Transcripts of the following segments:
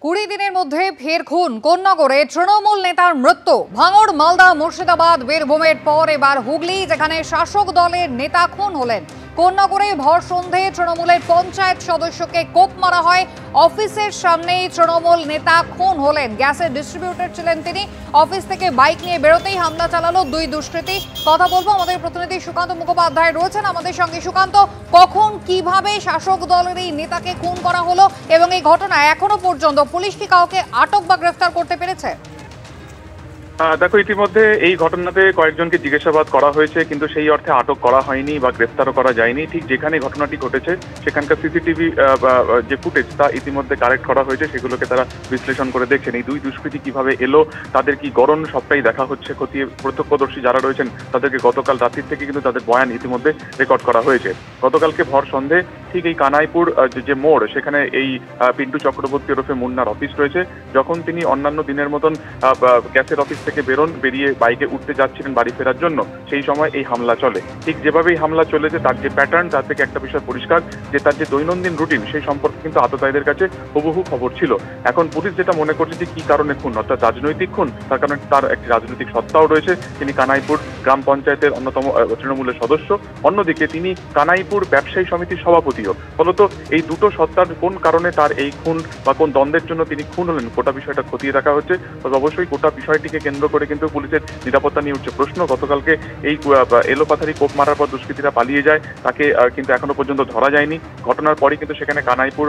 20 দিনের মধ্যে ফের খুন কোন্নগরে তৃণমূল নেতার মৃত্যু। ভাঙড়, মালদা, মুর্শিদাবাদ, বীরভূমের পর এবার হুগলি, যেখানে শাসক দলের নেতা খুন হলেন। কোন্নগরে ভর সন্ধ্যায় তৃণমূলের পঞ্চায়েত সদস্যকে কোপ মারা হয়। অফিসের সামনেই তৃণমূল নেতা খুন হলেন। গ্যাসের ডিস্ট্রিবিউটর ছিলেন তিনি। অফিস থেকে বাইক নিয়ে বেরোতেই হামলা চালালো দুই দুষ্কৃতী। কথা বলবো, আমাদের প্রতিনিধি সুকান্ত মুখোপাধ্যায় রয়েছেন আমাদের সঙ্গে। সুকান্ত, কখন কিভাবে শাসক দলের এই নেতাকে খুন করা হলো এবং এই ঘটনায় এখনো পর্যন্ত পুলিশ কি কাউকে আটক বা গ্রেফতার করতে পেরেছে? দেখো, ইতিমধ্যে এই ঘটনাতে কয়েকজনকে জিজ্ঞাসাবাদ করা হয়েছে, কিন্তু সেই অর্থে আটক করা হয়নি বা গ্রেফতারও করা যায়নি। ঠিক যেখানে ঘটনাটি ঘটেছে সেখানকার সিসিটিভি যে ফুটেজ তা ইতিমধ্যে কালেক্ট করা হয়েছে, সেগুলোকে তারা বিশ্লেষণ করে দেখছেন। এই দুই দুষ্কৃতী কিভাবে এলো, তাদের কি গড়ন, সবটাই দেখা হচ্ছে। খতিয়ে প্রত্যক্ষদর্শী যারা রয়েছেন তাদেরকে গতকাল রাত্রির থেকে কিন্তু তাদের বয়ান ইতিমধ্যে রেকর্ড করা হয়েছে। গতকালকে ভর সন্ধে ঠিক এই কানাইপুর যে মোড়, সেখানে এই পিন্টু চক্রবর্তী ওরফে মুন্নার অফিস রয়েছে। যখন তিনি অন্যান্য দিনের মতন গ্যাসের অফিস থেকে বেরিয়ে বাইকে উঠতে যাচ্ছিলেন বাড়ি ফেরার জন্য, সেই সময় এই হামলা চলে। ঠিক যেভাবেই হামলা চলেছে, তার যে প্যাটার্ন, তার থেকে একটা বিষয় পরিষ্কার যে তার যে দৈনন্দিন রুটিন, সেই সম্পর্কে কিন্তু আততায়ীদের কাছে হুবহু খবর ছিল। এখন পুলিশ যেটা মনে করছে যে কি কারণে খুন, অর্থাৎ রাজনৈতিক খুন, তার কারণে তার একটি রাজনৈতিক সত্তাও রয়েছে। তিনি কানাইপুর গ্রাম পঞ্চায়েতের অন্যতম তৃণমূলের সদস্য, অন্যদিকে তিনি কানাইপুর ব্যবসায়ী সমিতির সভাপতিও। ফলত এই দুটো সত্তার কোন কারণে তার এই খুন বা কোন দ্বন্দ্বের জন্য তিনি খুন হলেন, গোটা বিষয়টা খতিয়ে দেখা হচ্ছে। তবে অবশ্যই গোটা বিষয়টিকে কেন্দ্র করে কিন্তু পুলিশের নিরাপত্তা নিয়ে উঠছে প্রশ্ন। গতকালকে এই এলোপাথারি কোপ মারার পর দুষ্কৃতীরা পালিয়ে যায়, তাকে কিন্তু এখনো পর্যন্ত ধরা যায়নি। ঘটনার পরই কিন্তু সেখানে কানাইপুর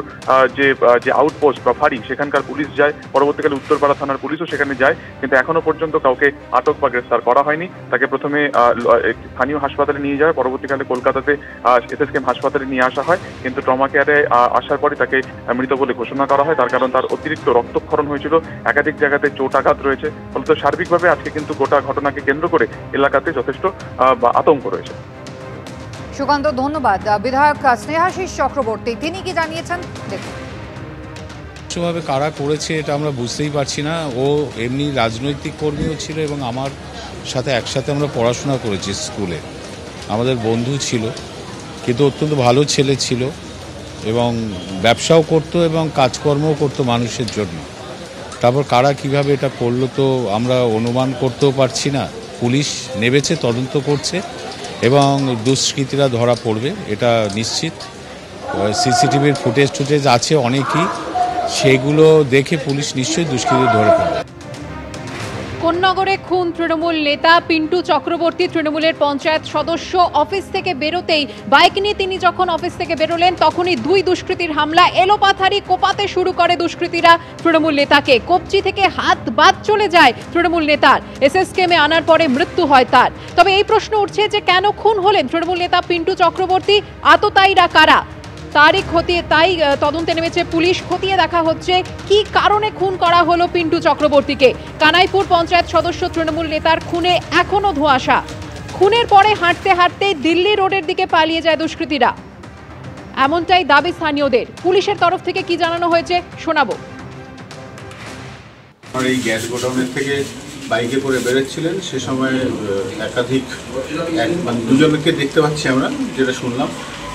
যে আউটপোস্ট বা ফাঁড়ি, সেখানকার পুলিশ যায়। পরবর্তীকালে উত্তরপাড়া থানার পুলিশও সেখানে যায়, কিন্তু এখনো পর্যন্ত কাউকে আটক বা গ্রেফতার করা হয়নি। তাকে প্রথমে স্থানীয় হাসপাতালে নিয়ে যায়, পরবর্তীকালে কলকাতাতে SSKM হাসপাতালে নিয়ে আসা হয়, কিন্তু ট্রমা কেয়ারে আসার পরে তাকে মৃত বলে ঘোষণা করা হয়। তার কারণ তার অতিরিক্ত রক্তক্ষরণ হয়েছিল, একাধিক জায়গাতে চোট আঘাত রয়েছে। ফলত সার্বিকভাবে আজকে কিন্তু গোটা ঘটনাকে কেন্দ্র করে এলাকাতে যথেষ্ট আতঙ্ক রয়েছে। সুকান্ত, ধন্যবাদ। বিধায়ক স্নেহাশিস চক্রবর্তী তিনি কি জানিয়েছেন দেখুন। ভাবে কারা করেছে এটা আমরা বুঝতেই পারছি না। ও এমনি রাজনৈতিক কর্মীও ছিল এবং আমার সাথে একসাথে আমরা পড়াশোনা করেছি স্কুলে, আমাদের বন্ধু ছিল, কিন্তু অত্যন্ত ভালো ছেলে ছিল এবং ব্যবসাও করতো এবং কাজকর্মও করতো মানুষের জন্য। তারপর কারা কিভাবে এটা করলো তো আমরা অনুমান করতেও পারছি না। পুলিশ নেমেছে, তদন্ত করছে এবং দুষ্কৃতীরা ধরা পড়বে, এটা নিশ্চিত। সিসিটিভির ফুটেজ আছে অনেকই, সেগুলো দেখে পুলিশ নিশ্চয়ই দুষ্কৃতী ধরে পড়বে। কোন্নগরে খুন তৃণমূল নেতা পিন্টু চক্রবর্তী, তৃণমূলের পঞ্চায়েত সদস্য। অফিস থেকে বেরোতেই বাইক নিয়ে তিনি যখন অফিস থেকে বেরোলেন, তখনই দুই দুষ্কৃতীর হামলা। এলোপাথারি কোপাতে শুরু করে দুষ্কৃতীরা তৃণমূল নেতাকে। কবজি থেকে হাত বাদ চলে যায় তৃণমূল নেতার। SSKM-এ আনার পরে মৃত্যু হয় তার। তবে এই প্রশ্ন উঠছে যে কেন খুন হলেন তৃণমূল নেতা পিন্টু চক্রবর্তী, আততায়ীরা কারা, তারই তাই তদন্তে নেমেছে পুলিশ। খতিয়ে দেখা হচ্ছে কি কারণে খুন করা হলো পিন্টু চক্রবর্তীকে। কানাইপুর পঞ্চায়েত সদস্য তৃণমূল নেতার খুনে এখনো ধোঁয়াশা। খুনের পরে হাঁটতে হাঁটতে দিল্লি রোডের দিকে পালিয়ে যায় দুষ্কৃতীরা, এমনটাই দাবি স্থানীয়দের। পুলিশের তরফ থেকে কি জানানো হয়েছে শোনাবো। এই গ্যাস গোডাউনের থেকে বাইকে করে বেরোচ্ছিলেন, সে সময় একাধিক দুজনকে দেখতে পাচ্ছি আমরা, যেটা শুনলাম।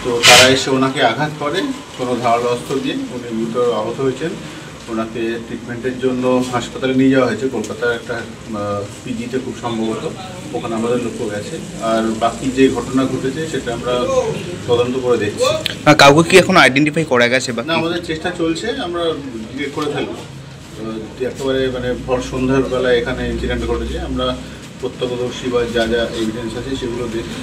তো তারা এসে ওনাকে আঘাত করে কোনো ধারালো অস্ত্র দিয়ে। উনি গুরুতর আহত হয়েছেন, ওনাকে ট্রিটমেন্টের জন্য হাসপাতালে নিয়ে যাওয়া হয়েছে, কলকাতার একটা PG-তে খুব সম্ভবত, ওখানে আমাদের লোকও গেছে। আর বাকি যে ঘটনা ঘটেছে সেটা আমরা তদন্ত করে দেখছি। কাউকে কি এখন আইডেন্টিফাই করা গেছে? না, আমাদের চেষ্টা চলছে, আমরা ডিটেক্ট করে ফেলবো। একেবারে ভর সন্ধ্যার বেলায় এখানে ইনসিডেন্ট ঘটেছে, আমরা প্রত্যক্ষদর্শী বা যা যা এভিডেন্স আছে সেগুলো দেখি।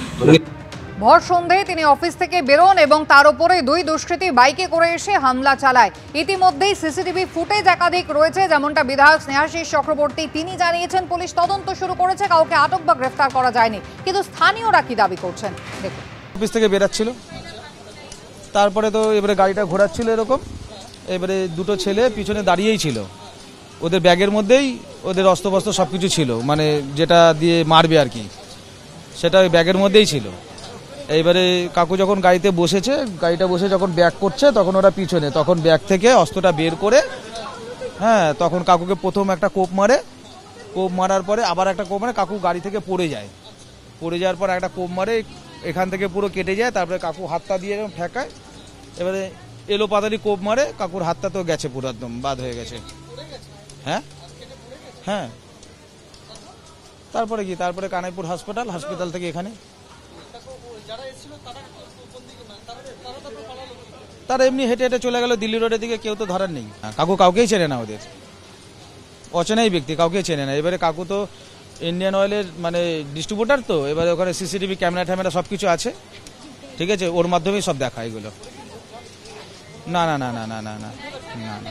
ভর সন্ধ্যায় তিনি অফিস থেকে বেরোন এবং তার উপরে দুই দুষ্কৃতী বাইকে করে এসে হামলা চালায়। ইতিমধ্যেই সিসিটিভি ফুটেজ একাধিক রয়েছে, যেমনটা বিধায়ক স্নেহাশিস চক্রবর্তী তিনি জানিয়েছেন। পুলিশ তদন্ত শুরু করেছে, কাউকে আটক বা গ্রেফতার করা যায়নি, কিন্তু স্থানীয়রা কি দাবি করছেন দেখুন। অফিস থেকে বেরাচ্ছিল, তারপরে তো এবারে গাড়িটা ঘোরাচ্ছিল এরকম, এবারে দুটো ছেলে পিছনে দাঁড়িয়েই ছিল, ওদের ব্যাগের মধ্যেই ওদের অস্ত্রবস্ত্র সব কিছু ছিল, মানে যেটা দিয়ে মারবে আর কি, সেটা ওই ব্যাগের মধ্যেই ছিল। এইবারে কাকু যখন গাড়িতে বসেছে, গাড়িটা বসে যখন ব্যাক করছে, তখন ওরা পিছনে, তখন ব্যাগ থেকে অস্ত্রটা বের করে তখন কাকুকে প্রথম একটা কোপ মারে, কোপ মারার পরে আবার একটা কোপ মারে, কাকু গাড়ি থেকে পড়ে যায়। পড়ে যাওয়ার পর একটা কোপ মারে, এখান থেকে পুরো কেটে যায়, তারপরে কাকু হাতটা দিয়ে ঠেকায়। এবারে এলো পাতারি কোপ মারে, কাকুর হাতটা তো গেছে পুরো একদম বাদ হয়ে গেছে। হ্যাঁ হ্যাঁ, তারপরে কি, তারপরে কানাইপুর হাসপাতাল থেকে এখানে তারা এমনি হেঁটে হেঁটে চলে গেল দিল্লি রোডের দিকে, কেউ তো ধরার নেই। কাকু কাউকেই চেনে না, ওদের অচেনাই ব্যক্তি, কাউকে চেনে না। এবারে কাকু তো ইন্ডিয়ান অয়েলের মানে ডিস্ট্রিবিউটার, তো এবারে ওখানে সিসিটিভি ক্যামেরা সব কিছু আছে, ঠিক আছে, ওর মাধ্যমেই সব দেখা এগুলো। না না না না না না না না না।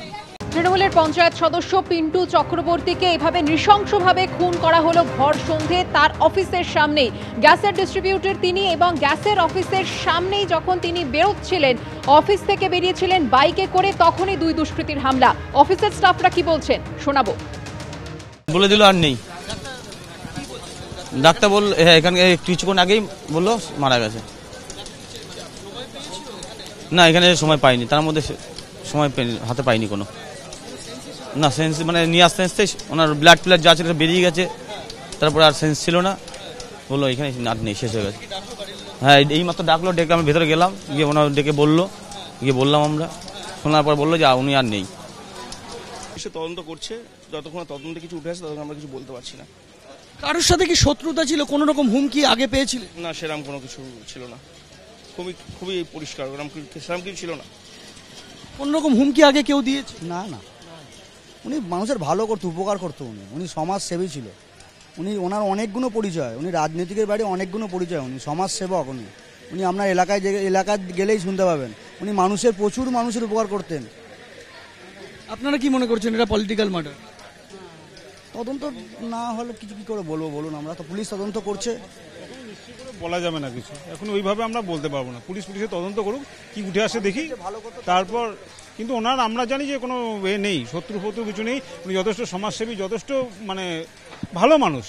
তৃণমূলের পঞ্চায়েত সদস্য পিন্টু চক্রবর্তীকে এভাবে নৃশংসভাবে খুন করা হলো ভর সন্ধে তার অফিসের সামনেই। গ্যাসের ডিস্ট্রিবিউটর তিনি, এবং গ্যাসের অফিসের সামনেই যখন তিনি বেরোচ্ছিলেন, অফিস থেকে বেরিয়েছিলেন বাইকে করে, তখনই দুই দুষ্কৃতীর হামলা। অফিসের স্টাফরা কি বলছেন শোনাবো। বলে দিল আর নেই, ডাক্তার বলল এখানে কিছুক্ষণ আগেই বললো মারা গেছে। না এখানে সময় পাইনি, তার মধ্যে সময় হাতে পাইনি কোনো, না সেন্স মানে নিয়ে আসতে আসতে ওনার ব্লাড যা ছিল বেরিয়ে গেছে, তারপরে আর সেন্স ছিল না, বললো এখানে আর নেই, শেষ হয়ে গেছে। হ্যাঁ এই মাত্র ডাকলো, ডেকে আমি ভেতরে গেলাম, গিয়ে ওনার ডেকে বললো, গিয়ে বললাম আমরা, শোনার পর বললো যে উনি আর নেই। সে তদন্ত করছে, যতক্ষণ তদন্তে কিছু উঠে আসে ততক্ষণ আমরা কিছু বলতে পারছি না। কারোর সাথে কি শত্রুতা ছিল, কোন রকম হুমকি আগে পেয়েছিলেন? না সেরকম কোনো কিছু ছিল না, খুবই পরিষ্কার, সেরকম কিছু ছিল না। কোন রকম হুমকি আগে কেউ দিয়েছে? না না, উনি মানুষের ভালো করতো, উপকার করতো, উনি সমাজসেবী ছিল। ওনার অনেকগুলো পরিচয়, উনি রাজনীতিকের বাইরে অনেকগুলো পরিচয়, উনি সমাজসেবক। উনি আপনার এলাকায় গেলেই শুনতে পাবেন, উনি প্রচুর মানুষের উপকার করতেন। আপনারা কি মনে করছেন এটা পলিটিক্যাল মার্ডার? তদন্ত না হলে কিছু কি করে বলবো বলুন, আমরা তো পুলিশ তদন্ত করছে, বলা যাবে না কিছু এখন, ওইভাবে আমরা বলতে পারবো না। পুলিশের তদন্ত করুক, কি উঠে আসে দেখি, তারপর। কিন্তু ওনার আমরা জানি যে কোনো নেই, শত্রু কিছু নেই, উনি যথেষ্ট সমাজসেবী, যথেষ্ট মানে ভালো মানুষ।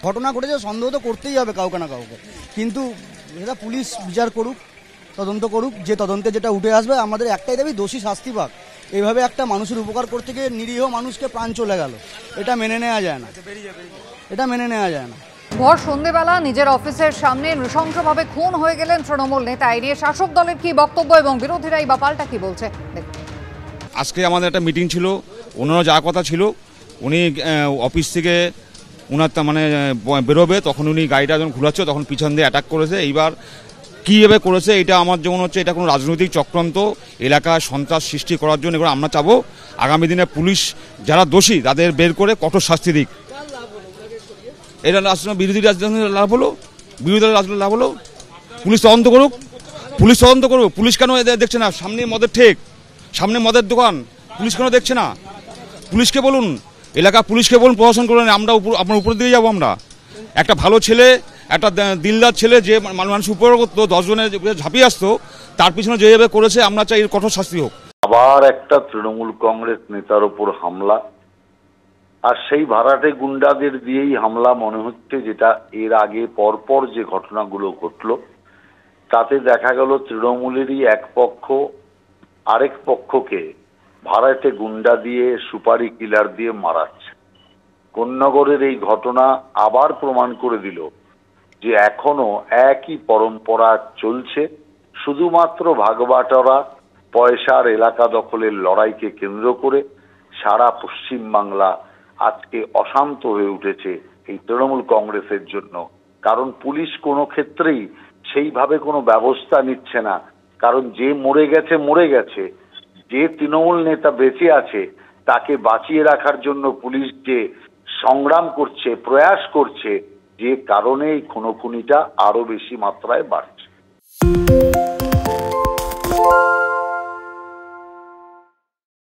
ঘটনা ঘটেছে, সন্দেহ তো করতেই হবে কাউকে না কাউকে, কিন্তু এটা পুলিশ বিচার করুক, তদন্ত করুক, যে তদন্তে যেটা উঠে আসবে আমাদের একটাই দাবি, দোষী শাস্তি পাক। এইভাবে একটা মানুষের উপকার করতে গিয়ে নিরীহ মানুষকে প্রাণ চলে গেল, এটা মেনে নেওয়া যায় না, এটা মেনে নেওয়া যায় না। ভর সন্ধেবেলা নিজের অফিসের সামনে নৃশংসভাবে খুন হয়ে গেলেন তৃণমূল নেতা। এই নিয়ে শাসক দলের কি বক্তব্য এবং বিরোধীরাই বা পাল্টা কি বলছে? আজকে আমাদের একটা মিটিং ছিল, ওনারও যা কথা ছিল, উনি অফিস থেকে ওনার মানে বেরোবে, তখন উনি গাড়িটা যখন ঘুরাচ্ছে তখন পিছন দিয়ে অ্যাটাক করেছে। এইবার কীভাবে করেছে এটা আমার যেমন হচ্ছে এটা কোনো রাজনৈতিক চক্রান্ত, এলাকায় সন্ত্রাস সৃষ্টি করার জন্য। এবার আমরা চাবো আগামী দিনে পুলিশ যারা দোষী তাদের বের করে কঠোর শাস্তি দিক। এটা বিরোধী রাজনীতির লাভ হলো, বিরোধী দলের রাজনীতির লাভ হলো। পুলিশ তদন্ত করুক, পুলিশ কেন দেখছে না? সামনে মদের ঠেক, সামনে মদের দোকান, পুলিশ কেন দেখছে না? পুলিশকে বলুন, এলাকা পুলিশকে বলুন, প্রশাসন করুন, আমরা আপনার উপরের দিকে যাবো। আমরা একটা ভালো ছেলে, একটা দিলদার ছেলে যে মানুষ উপরে করতো, 10 জনের ঝাঁপিয়ে আসতো, তার পিছনে যেভাবে করেছে আমরা চাই এর কঠোর শাস্তি হোক। আবার একটা তৃণমূল কংগ্রেস নেতার ওপর হামলা, আর সেই ভাড়াটে গুন্ডাদের দিয়েই হামলা মনে হচ্ছে, যেটা এর আগে পরপর যে ঘটনাগুলো ঘটলো তাতে দেখা গেল তৃণমূলেরই এক পক্ষ আরেক পক্ষকে ভাড়াটে গুন্ডা দিয়ে, সুপারি কিলার দিয়ে মারাচ্ছে। কোন্নগরের এই ঘটনা আবার প্রমাণ করে দিল যে এখনো একই পরম্পরা চলছে, শুধুমাত্র ভাগবাটোয়ারা, পয়সার এলাকা দখলের লড়াইকে কেন্দ্র করে সারা পশ্চিমবাংলা আজকে অশান্ত হয়ে উঠেছে এই তৃণমূল কংগ্রেসের জন্য। কারণ পুলিশ কোনো ক্ষেত্রেই সেইভাবে কোনো ব্যবস্থা নিচ্ছে না, কারণ যে মরে গেছে, যে তৃণমূল নেতা বেঁচে আছে তাকে বাঁচিয়ে রাখার জন্য পুলিশ যে সংগ্রাম করছে, প্রয়াস করছে, যে কারণে এই খুনোখুনিটা আরো বেশি মাত্রায় বাড়ছে।